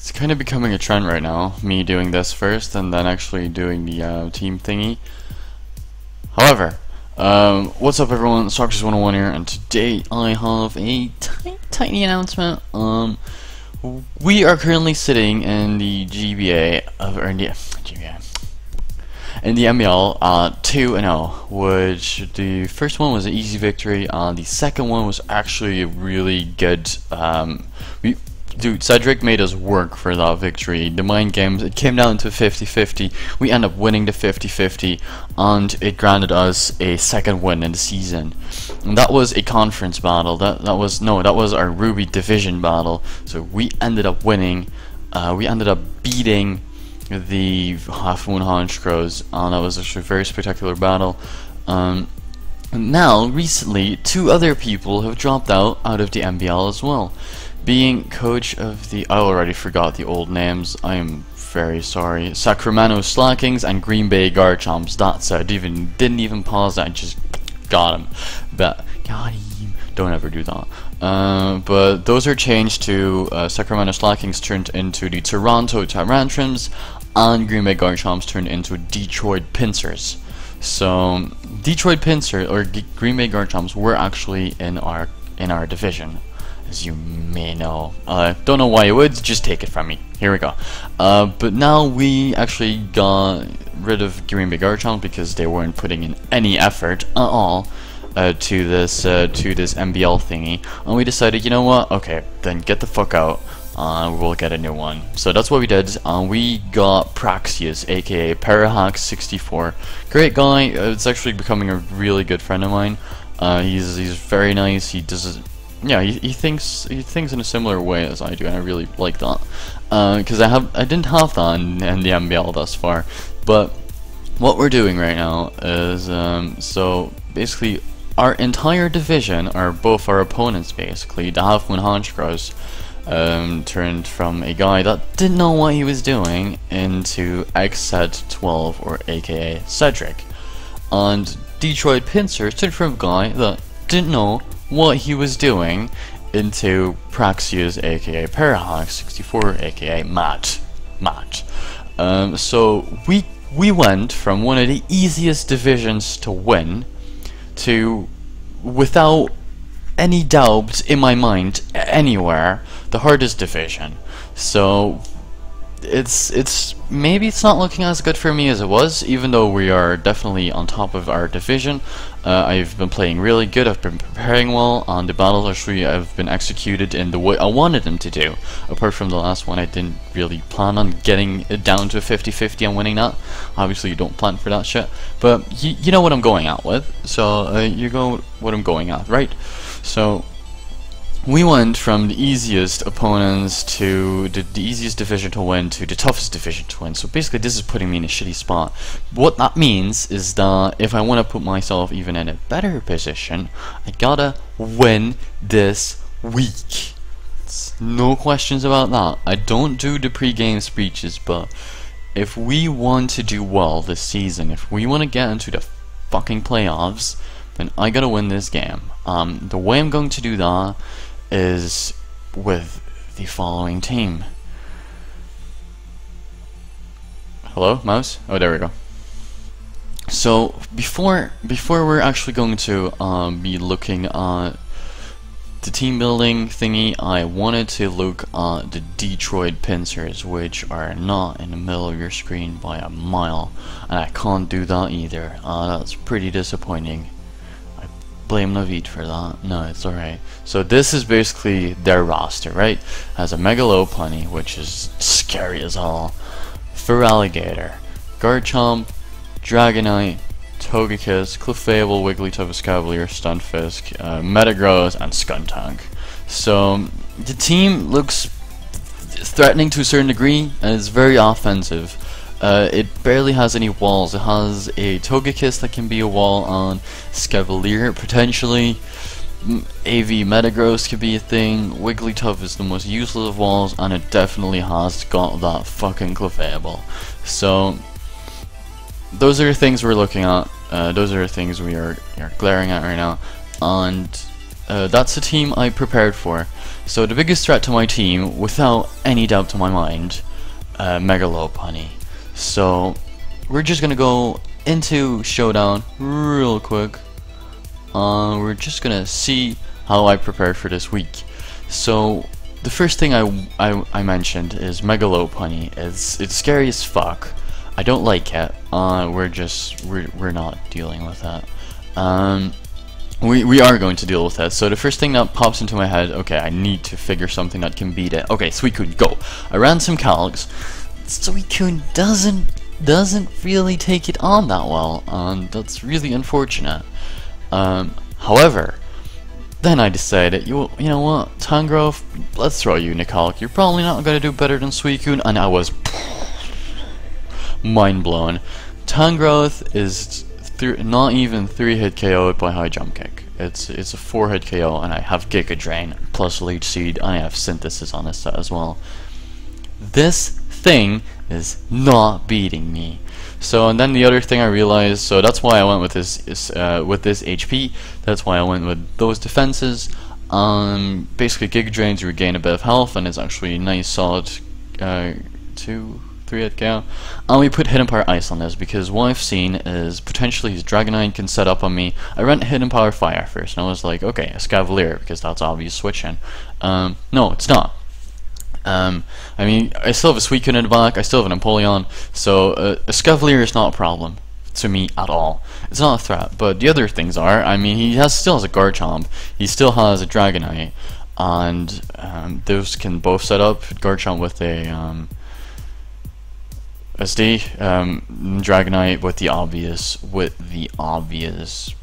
It's kind of becoming a trend right now, me doing this first and then actually doing the team thingy. However, what's up everyone, Socrates101 here, and today I have a tiny announcement. We are currently sitting in the in the MBL 2-0, which the first one was an easy victory, the second one was actually a really good, Dude, Cedric made us work for that victory. The mind games, it came down to 50-50. We ended up winning the 50-50, and it granted us a second win in the season. And that was a conference battle. That was our Ruby division battle. So we ended up winning. We ended up beating the Half Moon Honchcrows, and that was actually a very spectacular battle. Now, recently, two other people have dropped out of the MBL as well. Being coach of the, I already forgot the old names, I am very sorry, Sacramento Slackings and Green Bay Garchomps. That's it. Didn't even pause that, I just got him. But got him. Don't ever do that. But those are changed to Sacramento Slackings turned into the Toronto Tyrantrums, and Green Bay Garchomps turned into Detroit Pinsirs. So Detroit Pinsir or Green Bay Garchomps were actually in our division, as you may know. Don't know why you would, just take it from me. Here we go. But now we actually got rid of Green Bay Garchomps because they weren't putting in any effort at all to this MBL thingy, and we decided, you know what? Okay, then get the fuck out. We'll get a new one. So that's what we did. We got Praxius, aka Parahax64. Great guy. It's actually becoming a really good friend of mine. He's very nice. He does. Yeah, he thinks in a similar way as I do, and I really like that. Because I didn't have that in the MBL thus far. But what we're doing right now is so basically our entire division, or both our opponents basically, the Half Moon Honchcrows, turned from a guy that didn't know what he was doing into XZ12, or aka Cedric, and Detroit Pinsir turned from a guy that didn't know what he was doing into Praxius, aka Parahax64, aka Matt. So we went from one of the easiest divisions to win to, without any doubt in my mind anywhere, the hardest division. So maybe it's not looking as good for me as it was, even though we are definitely on top of our division. I've been playing really good, I've been preparing well, and the battles actually have been executed in the way I wanted them to do. Apart from the last one, I didn't really plan on getting it down to 50-50 and winning that. Obviously you don't plan for that shit, but you know what I'm going out with, so you go what I'm going at, right? So we went from the easiest opponents to the easiest division to win to the toughest division to win. So basically this is putting me in a shitty spot. What that means is that if I want to put myself even in a better position, I gotta win this week. No questions about that. I don't do the pre-game speeches, but if we want to do well this season, if we want to get into the fucking playoffs, then I gotta win this game. The way I'm going to do that is with the following team. Hello, mouse? Oh, there we go. So before we're actually going to be looking at the team building thingy, I wanted to look at the Detroit Pinsers, which are not in the middle of your screen by a mile, and I can't do that either. That's pretty disappointing. Blame Naveed for that. No, it's alright. So this is basically their roster, right? Has a Megalopunny, which is scary as hell, Feraligatr, Garchomp, Dragonite, Togekiss, Clefable, Wigglytuff, Cavalier, Stunfisk, Metagross, and Skuntank. So the team looks threatening to a certain degree, and it's very offensive. It barely has any walls. It has a Togekiss that can be a wall on, Scavalier potentially, AV Metagross could be a thing, Wigglytuff is the most useless of walls, and it definitely has got that fucking Clefable. So those are the things we're looking at, those are the things we are glaring at right now, and that's the team I prepared for. So the biggest threat to my team, without any doubt to my mind, Megalopunny. So we're just gonna go into Showdown real quick. We're just gonna see how I prepared for this week. So the first thing I mentioned is Megalopunny. It's scary as fuck. I don't like it. We're not dealing with that. We are going to deal with that. So the first thing that pops into my head, okay, I need to figure something that can beat it. Okay, Suicune, go. I ran some calcs. Suicune doesn't really take it on that well, and that's really unfortunate. However, then I decided, you know what, Tangrowth, let's throw you in a calc. You're probably not going to do better than Suicune, and I was mind blown. Tangrowth is not even 3-hit KO'd by High Jump Kick. It's a 4-hit KO, and I have Giga Drain plus Leech Seed, and I have Synthesis on this set as well. This thing is not beating me. So, and then the other thing I realized, so that's why I went with this HP. That's why I went with those defenses. Basically, Giga Drains regain a bit of health, and it's actually a nice solid 2-3-hit KO. And we put Hidden Power Ice on this because what I've seen is potentially his Dragonite can set up on me. I ran Hidden Power Fire first, and I was like, okay, a Scavalier because that's obvious switching. No, it's not. I mean, I still have a Suicune in the back, I still have an Empoleon, so a Scavalier is not a problem to me at all. It's not a threat, but the other things are. I mean, he still has a Garchomp, he still has a Dragonite, and those can both set up. Garchomp with a SD, Dragonite with the obvious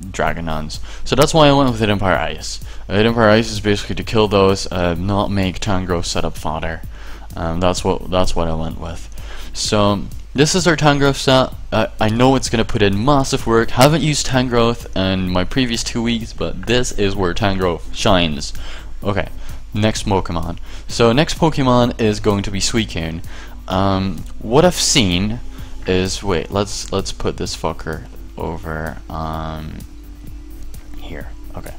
Dragonons. So that's why I went with Hidden Power Ice. Hidden Power Ice is basically to kill those, not make Tangrowth set up fodder. That's what I went with. So this is our Tangrowth set. I know it's gonna put in massive work. Haven't used Tangrowth in my previous 2 weeks, but this is where Tangrowth shines. Okay, next Pokemon. So next Pokemon is going to be Suicune. What I've seen is, wait, let's put this fucker over here. Okay,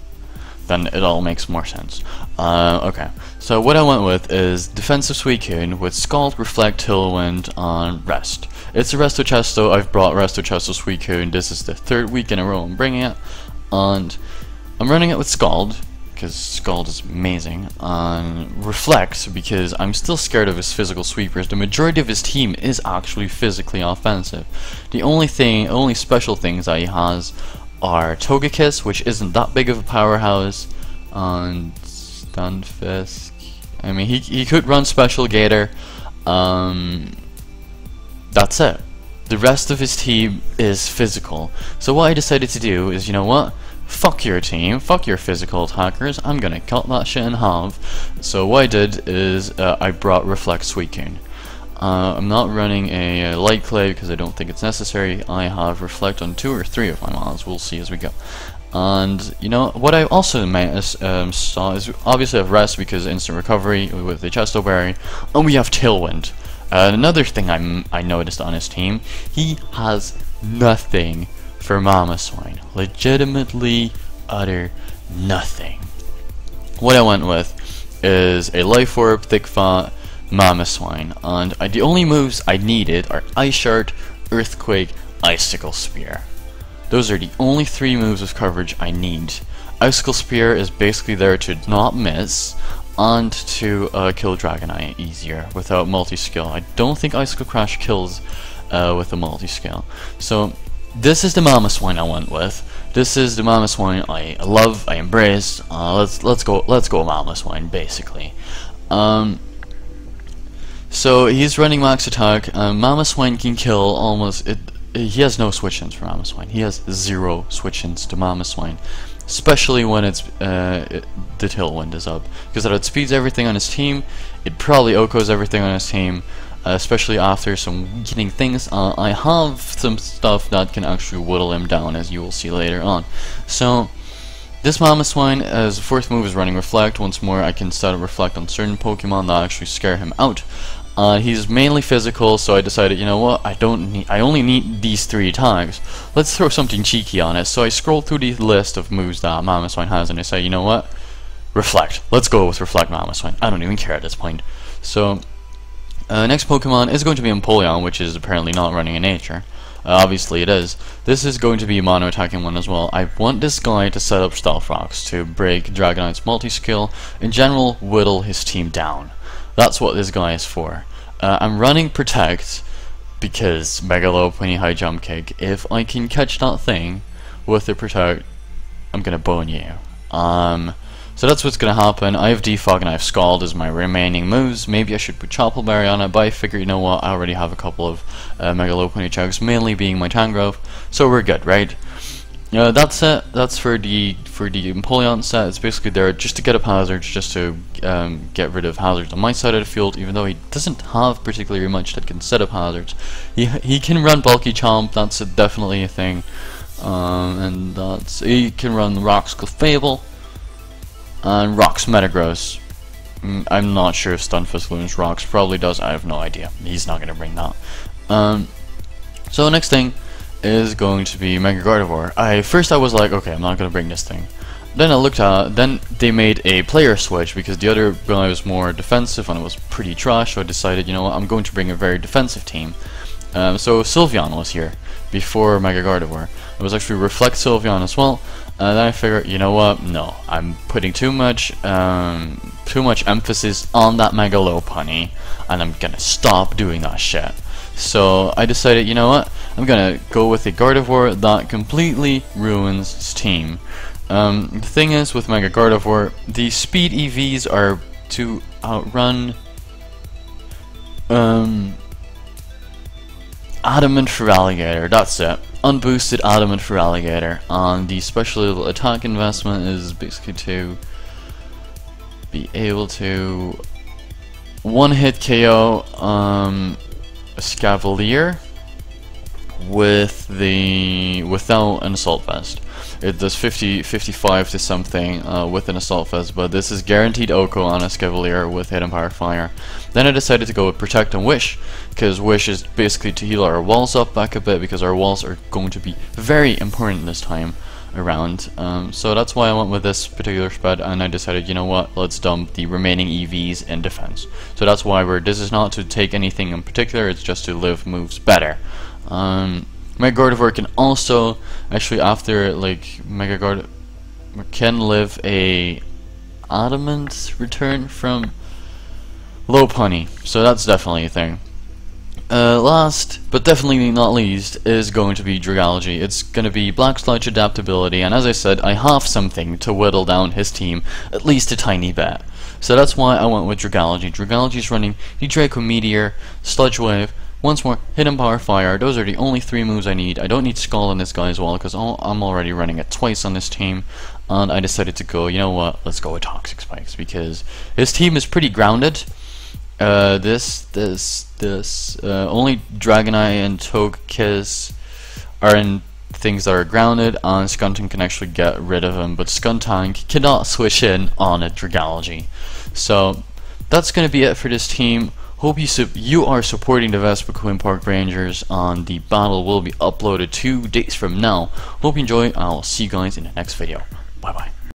then it all makes more sense. Okay, so what I went with is defensive Suicune with Scald, Reflect, Tailwind on Rest. It's a Resto Chesto. I've brought Resto Chesto Suicune. This is the 3rd week in a row I'm bringing it, and I'm running it with Scald because Scald is amazing, on Reflect because I'm still scared of his physical sweepers. The majority of his team is actually physically offensive. The only special things that he has are Togekiss, which isn't that big of a powerhouse, and Stunfisk. I mean, he could run Special Gator. That's it. The rest of his team is physical. So what I decided to do is, you know what? Fuck your team, fuck your physical attackers, I'm gonna cut that shit in half. So what I did is I brought Reflect Suicune. I'm not running a Light Clay because I don't think it's necessary. I have Reflect on 2 or 3 of my models, we'll see as we go. And you know what I also saw is obviously I have Rest because instant recovery with the Chesto Berry, and we have Tailwind. Another thing I noticed on his team, he has nothing for Mamoswine. Legitimately utter nothing. What I went with is a Life Orb, Thick Fat, Mamoswine, and the only moves I needed are Ice Shard, Earthquake, Icicle Spear. Those are the only 3 moves of coverage I need. Icicle Spear is basically there to not miss and to kill Dragonite easier without multi-skill. I don't think Icicle Crash kills with a multi-skill. So this is the Mamoswine I went with. This is the Mamoswine I love, I embrace. Let's go Mamoswine basically. So he's running max attack. Mamoswine can kill almost. He has no switch-ins for Mamoswine. He has 0 switch-ins to Mamoswine, especially when it's the Tailwind is up, because that outspeeds everything on his team. It probably OHKOs everything on his team. Especially after some weakening things. I have some stuff that can actually whittle him down, as you will see later on. So this Mamoswine, as the 4th move, is running Reflect. Once more, I can set a Reflect on certain Pokemon that actually scare him out. He's mainly physical, so I decided, you know what, I only need these 3 tags. Let's throw something cheeky on it. So I scrolled through the list of moves that Mamoswine has, and I say, you know what, Reflect. Let's go with Reflect Mamoswine. I don't even care at this point. So, next Pokemon is going to be Empoleon, which is apparently not running in nature. Obviously it is. This is going to be a mono attacking one as well. I want this guy to set up Stealth Rocks to break Dragonite's multi-skill. In general, whittle his team down. That's what this guy is for. I'm running Protect because Mega Lopunny High Jump Kick. If I can catch that thing with the Protect, I'm gonna bone you. So that's what's gonna happen. I have Defog and I have Scald as my remaining moves. Maybe I should put Chople Berry on it, but I figure, you know what, I already have a couple of Mega Lopunny chugs, mainly being my Tangrowth, so we're good, right? That's it. That's for the Empoleon set. It's basically there just to get up hazards, just to get rid of hazards on my side of the field. Even though he doesn't have particularly much that can set up hazards, he can run Bulky Chomp. That's definitely a thing, and he can run Rock's Clefable and Rock's Metagross. I'm not sure if Stunfisk Loons Rocks, probably does. I have no idea. He's not going to bring that. So next thing is going to be Mega Gardevoir. First I was like, okay, I'm not going to bring this thing. Then I looked at, then they made a player switch because the other guy was more defensive and it was pretty trash, so I decided, you know what, I'm going to bring a very defensive team. So Sylveon was here before Mega Gardevoir. It was actually Reflect Sylveon as well. Then I figured, you know what, no, I'm putting too much emphasis on that Mega Lopunny, and I'm gonna stop doing that shit. So I decided, you know what, I'm gonna go with a Gardevoir that completely ruins his team. The thing is, with Mega Gardevoir, the speed EVs are to outrun Adamant Feraligatr, that's it. Unboosted Adamant Feraligatr. And the special attack investment is basically to be able to one-hit KO a Scavalier without an Assault Vest. It does 55 to something with an Assault Vest, but this is guaranteed OHKO on a Scavalier with Hidden Power Fire. Then I decided to go with Protect and Wish, because Wish is basically to heal our walls up back a bit, because our walls are going to be very important this time around. So that's why I went with this particular spread, and I decided, you know what, let's dump the remaining EVs in defense. So that's why this is not to take anything in particular, it's just to live moves better. Mega Gardevoir can also, actually after like Mega Gardevoir can live a Adamant return from Lopunny, so that's definitely a thing. Last, but definitely not least, is going to be Dragalge. It's going to be Black Sludge adaptability, and as I said, I have something to whittle down his team, at least a tiny bit. So that's why I went with Dragalge. Dragalge is running the Draco Meteor, Sludge Wave, once more, Hidden Power Fire. Those are the only 3 moves I need. I don't need Skull on this guy as well, because I'm already running it twice on this team. And I decided to go, you know what, let's go with Toxic Spikes, because his team is pretty grounded. Only Dragonite and Togekiss are in things that are grounded, and Skuntank can actually get rid of him, but Skuntank cannot switch in on a Dragalge. So, that's going to be it for this team. Hope you are supporting the Vespiquen Park Rangers, and the battle will be uploaded 2 days from now. Hope you enjoy, and I will see you guys in the next video. Bye bye.